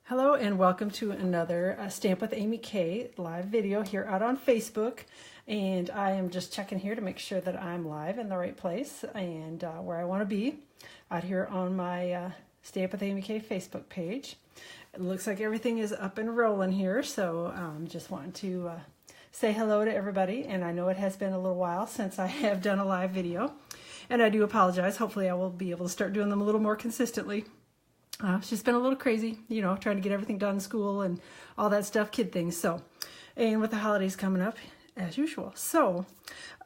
Hello and welcome to another Stamp with Amy K live video here out on Facebook. And I am just checking here to make sure that I'm live in the right place and where I want to be out here on my Stamp with Amy K Facebook page. It looks like everything is up and rolling here, so just wanting to say hello to everybody. And I know it has been a little while since I have done a live video, and I do apologize. Hopefully I will be able to start doing them a little more consistently. It's just been a little crazy, you know, trying to get everything done in school and all that stuff, kid things. So, and with the holidays coming up, as usual. So,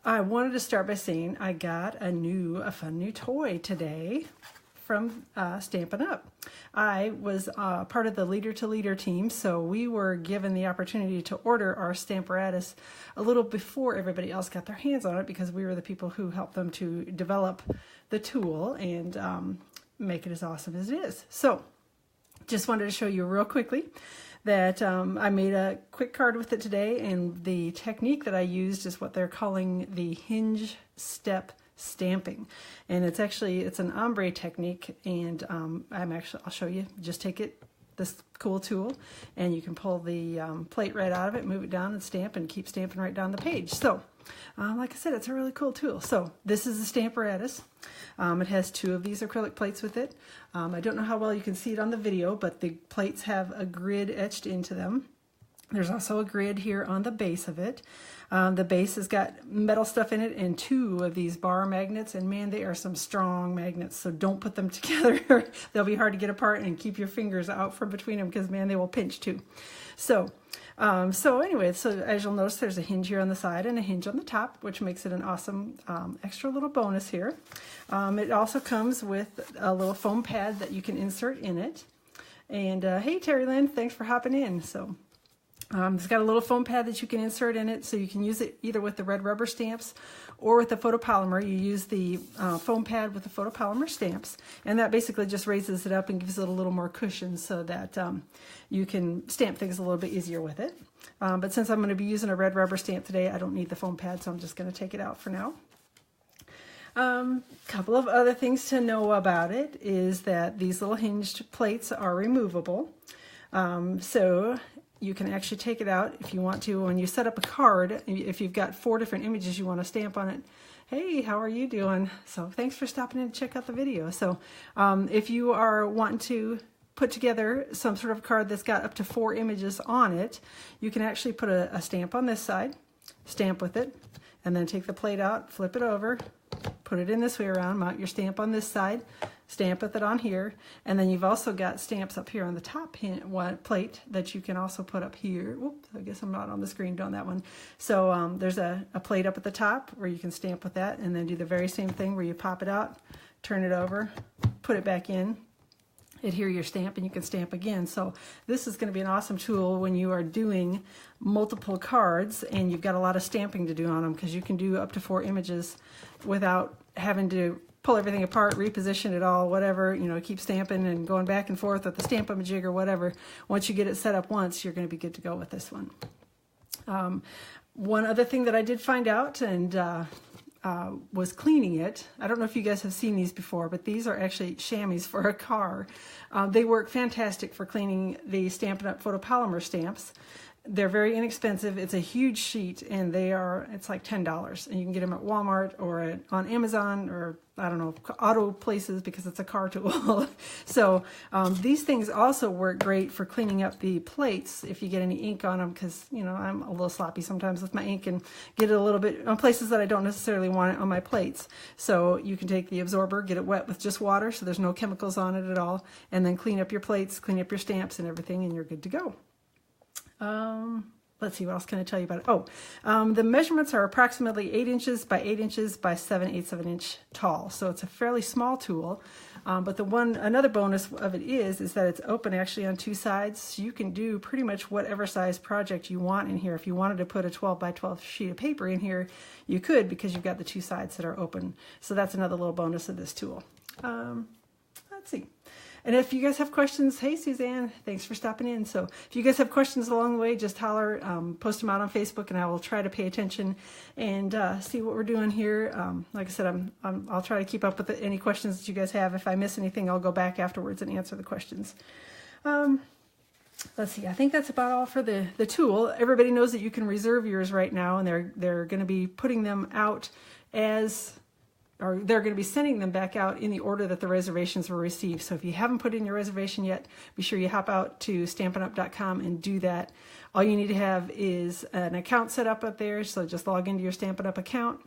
I wanted to start by saying I got a fun new toy today from Stampin' Up. I was part of the Leader to Leader team, so we were given the opportunity to order our Stamparatus a little before everybody else got their hands on it because we were the people who helped them to develop the tool and make it as awesome as it is. So just wanted to show you real quickly that I made a quick card with it today, and the technique that I used is what they're calling the hinge step stamping, and it's an ombre technique, and I'll show you. Just take this cool tool and you can pull the plate right out of it, move it down and stamp, and keep stamping right down the page. So like I said, it's a really cool tool. So this is the Stamparatus. It has two of these acrylic plates with it. I don't know how well you can see it on the video, but the plates have a grid etched into them. There's also a grid here on the base of it. The base has got metal stuff in it and two of these bar magnets, and man, they are some strong magnets, so don't put them together. They'll be hard to get apart, and keep your fingers out from between them because man, they will pinch too. So anyway, so as you'll notice, there's a hinge here on the side and a hinge on the top, which makes it an awesome extra little bonus here. It also comes with a little foam pad that you can insert in it. And hey, Terry Lynn, thanks for hopping in. So it's got a little foam pad that you can insert in it, so you can use it either with the red rubber stamps or with the photopolymer. You use the foam pad with the photopolymer stamps, and that basically just raises it up and gives it a little more cushion so that you can stamp things a little bit easier with it. But since I'm going to be using a red rubber stamp today, I don't need the foam pad, so I'm just going to take it out for now. Couple of other things to know about it is that these little hinged plates are removable. So you can actually take it out if you want to. When you set up a card, if you've got 4 different images you want to stamp on it, hey, how are you doing? So thanks for stopping in to check out the video. So if you are wanting to put together some sort of card that's got up to 4 images on it, you can actually put a stamp on this side, stamp with it, and then take the plate out, flip it over, put it in this way around, mount your stamp on this side, stamp with it on here, and then you've also got stamps up here on the top plate that you can also put up here. Whoops, I guess I'm not on the screen doing that one. So there's a plate up at the top where you can stamp with that, and then do the very same thing where you pop it out, turn it over, put it back in, adhere your stamp, and you can stamp again. So this is going to be an awesome tool when you are doing multiple cards and you've got a lot of stamping to do on them, because you can do up to 4 images without having to pull everything apart, reposition it all, whatever, you know, keep stamping and going back and forth with the Stamp-a-majig or whatever. Once you get it set up once, you're going to be good to go with this one. One other thing that I did find out and was cleaning it. I don't know if you guys have seen these before, but these are actually chamois for a car. They work fantastic for cleaning the Stampin' Up! Photopolymer stamps. They're very inexpensive. It's a huge sheet, and it's like $10, and you can get them at Walmart or on Amazon or, I don't know, auto places, because it's a car tool. So these things also work great for cleaning up the plates if you get any ink on them, because, you know, I'm a little sloppy sometimes with my ink and get it a little bit on places that I don't necessarily want it on my plates. So you can take the absorber, get it wet with just water so there's no chemicals on it at all, and then clean up your plates, clean up your stamps and everything, and you're good to go. Let's see, what else can I tell you about it? The measurements are approximately 8 inches by 8 inches by 7/8 of an inch tall. So it's a fairly small tool. But another bonus of it is that it's open actually on 2 sides. So you can do pretty much whatever size project you want in here. If you wanted to put a 12 by 12 sheet of paper in here, you could, because you've got the 2 sides that are open. So that's another little bonus of this tool. Let's see. And if you guys have questions, hey Suzanne, thanks for stopping in. So if you guys have questions along the way, just holler, post them out on Facebook, and I will try to pay attention and see what we're doing here. Like I said, I'll try to keep up with any questions that you guys have. If I miss anything, I'll go back afterwards and answer the questions. let's see, I think that's about all for the tool. Everybody knows that you can reserve yours right now, and they're going to be putting them out or they're going to be sending them back out in the order that the reservations were received. So if you haven't put in your reservation yet, be sure you hop out to stampinup.com and do that. All you need to have is an account set up there, so just log into your Stampin' Up account,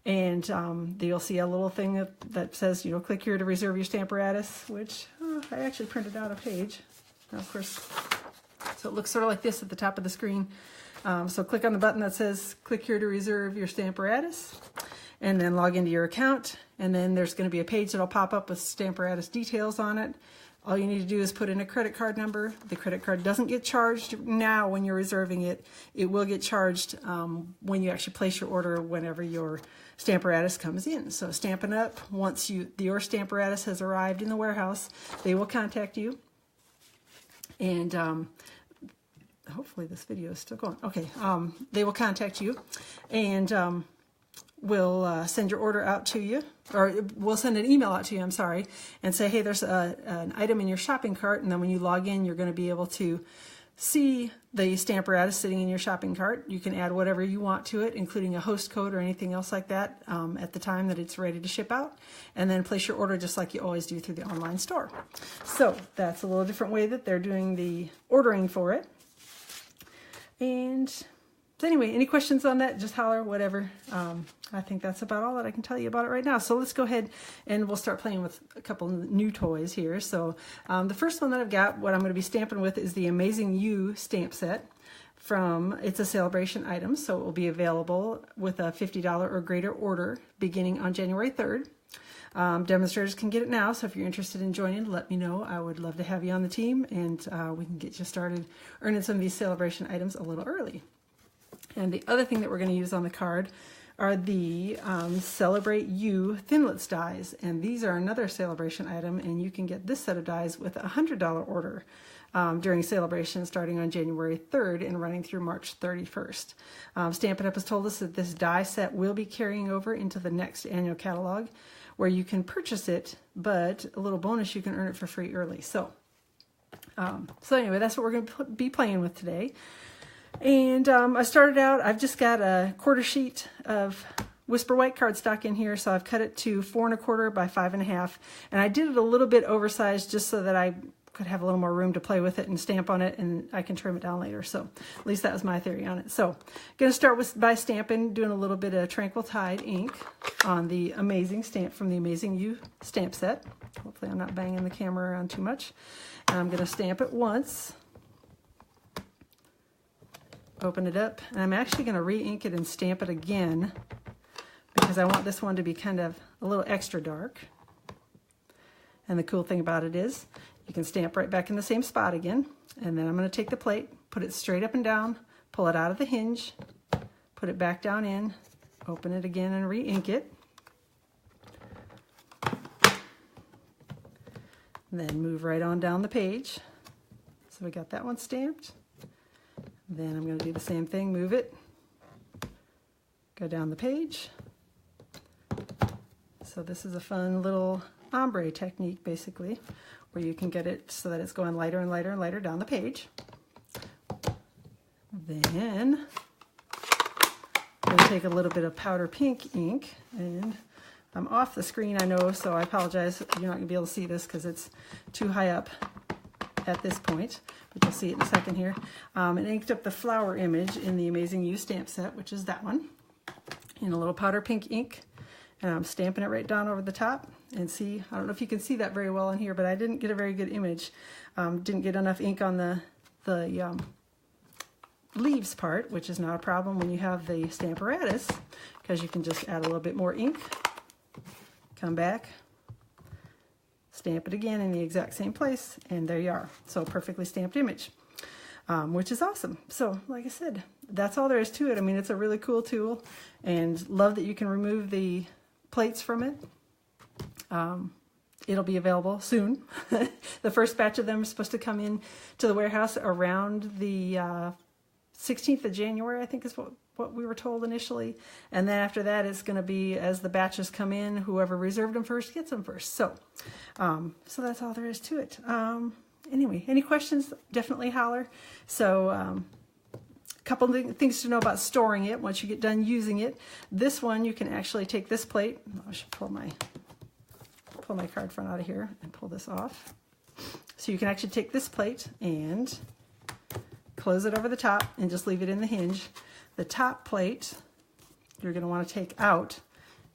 and you'll see a little thing that says, click here to reserve your Stamparatus, which I actually printed out a page. Now, of course, so it looks sort of like this at the top of the screen. So click on the button that says click here to reserve your Stamparatus, and then log into your account, and then there's going to be a page that'll pop up with Stamparatus details on it. All you need to do is put in a credit card number. The credit card doesn't get charged now when you're reserving it. It will get charged when you actually place your order, whenever your Stamparatus comes in. So Stampin' Up, once your Stamparatus has arrived in the warehouse, they will contact you. And hopefully this video is still going. Okay, they will contact you, and we'll send your order out to you, or we'll send an email out to you, I'm sorry, and say, hey, there's an item in your shopping cart, and then when you log in, you're going to be able to see the Stamparatus sitting in your shopping cart. You can add whatever you want to it, including a host code or anything else like that at the time that it's ready to ship out, and then place your order just like you always do through the online store. So that's a little different way that they're doing the ordering for it. And so anyway, any questions on that, just holler, whatever. I think that's about all that I can tell you about it right now. So let's go ahead and we'll start playing with a couple new toys here. So the first one that I've got, what I'm going to be stamping with, is the Amazing You stamp set. It's a Sale-a-bration item, so it will be available with a $50 or greater order beginning on January 3rd. Demonstrators can get it now, so if you're interested in joining, let me know. I would love to have you on the team, and we can get you started earning some of these Sale-a-bration items a little early. And the other thing that we're going to use on the card are the Celebrate You Thinlits dies, and these are another Sale-a-bration item, and you can get this set of dies with a $100 order during Sale-a-bration starting on January 3rd and running through March 31st. Stampin' Up has told us that this die set will be carrying over into the next annual catalog, where you can purchase it, but a little bonus, you can earn it for free early. So anyway, that's what we're going to be playing with today. And I started out, I've just got a quarter sheet of Whisper White cardstock in here, so I've cut it to 4 1/4 by 5 1/2, and I did it a little bit oversized just so that I could have a little more room to play with it and stamp on it, and I can trim it down later. So at least that was my theory on it. So I'm going to start by stamping, doing a little bit of Tranquil Tide ink on the Amazing stamp from the Amazing You stamp set. Hopefully I'm not banging the camera around too much. And I'm going to stamp it once. Open it up, and I'm actually going to re-ink it and stamp it again because I want this one to be kind of a little extra dark. And the cool thing about it is you can stamp right back in the same spot again, and then I'm going to take the plate, put it straight up and down, pull it out of the hinge, put it back down in, open it again and re-ink it. And then move right on down the page. So we got that one stamped. Then I'm going to do the same thing, move it, go down the page. So this is a fun little ombre technique, basically, where you can get it so that it's going lighter and lighter and lighter down the page. Then I'm going to take a little bit of powder pink ink, and I'm off the screen, I know, so I apologize. You're not going to be able to see this because it's too high up at this point, but you'll see it in a second here. And inked up the flower image in the Amazing You stamp set, which is that one, in a little powder pink ink. And I'm stamping it right down over the top. And see, I don't know if you can see that very well in here, but I didn't get a very good image. Didn't get enough ink on the leaves part, which is not a problem when you have the Stamparatus, because you can just add a little bit more ink, come back, stamp it again in the exact same place, and there you are. So a perfectly stamped image, which is awesome. So like I said, that's all there is to it. I mean, it's a really cool tool, and love that you can remove the plates from it. It'll be available soon. The first batch of them is supposed to come in to the warehouse around the 16th of January, I think is what we were told initially. And then after that, it's going to be as the batches come in, whoever reserved them first gets them first. So, so that's all there is to it. anyway, any questions, definitely holler. So a couple of things to know about storing it once you get done using it. This one, you can actually take this plate. I should pull my card front out of here and pull this off. So you can actually take this plate and close it over the top and just leave it in the hinge. The top plate, you're going to want to take out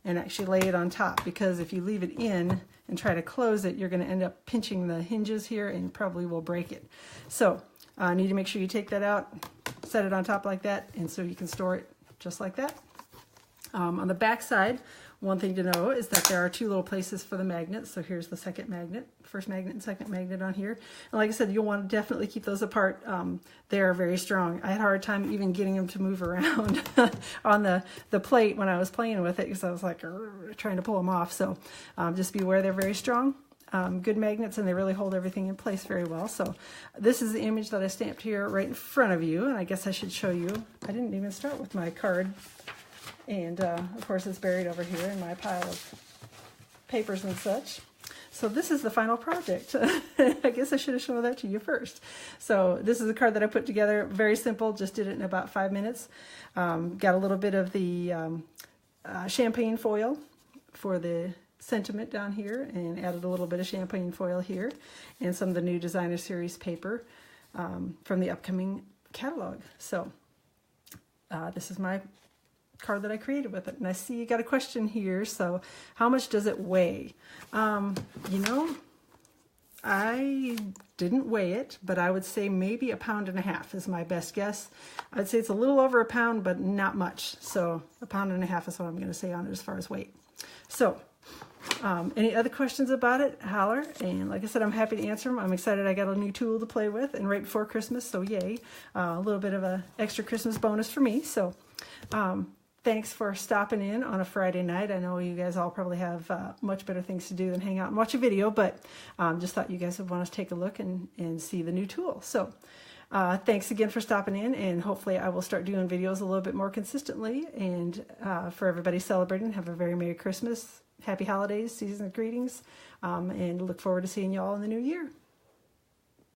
and actually lay it on top, because if you leave it in and try to close it, you're going to end up pinching the hinges here and you probably will break it. So need to make sure you take that out, set it on top like that, and so you can store it just like that. On the back side, one thing to know is that there are two little places for the magnets. So here's the second magnet, first magnet and second magnet on here. And like I said, you'll want to definitely keep those apart. They are very strong. I had a hard time even getting them to move around on the plate when I was playing with it, because I was like trying to pull them off. So just be aware they're very strong. Good magnets, and they really hold everything in place very well. So this is the image that I stamped here right in front of you, and I guess I should show you. I didn't even start with my card. And of course it's buried over here in my pile of papers and such. So this is the final project. I guess I should have shown that to you first. So this is a card that I put together, very simple, just did it in about 5 minutes. Got a little bit of the champagne foil for the sentiment down here, and added a little bit of champagne foil here, and some of the new designer series paper from the upcoming catalog. So this is my card that I created with it. And I see you got a question here. So how much does it weigh? You know, I didn't weigh it, but I would say maybe 1.5 pounds is my best guess. I'd say it's a little over 1 pound, but not much. So 1.5 pounds is what I'm going to say on it as far as weight. So any other questions about it, holler. And like I said, I'm happy to answer them. I'm excited I got a new tool to play with, and right before Christmas, so yay. A little bit of an extra Christmas bonus for me. So thanks for stopping in on a Friday night. I know you guys all probably have much better things to do than hang out and watch a video, but just thought you guys would want us to take a look and see the new tool. So thanks again for stopping in, and hopefully I will start doing videos a little bit more consistently. And for everybody celebrating, have a very Merry Christmas, Happy Holidays, season's greetings, and look forward to seeing you all in the new year.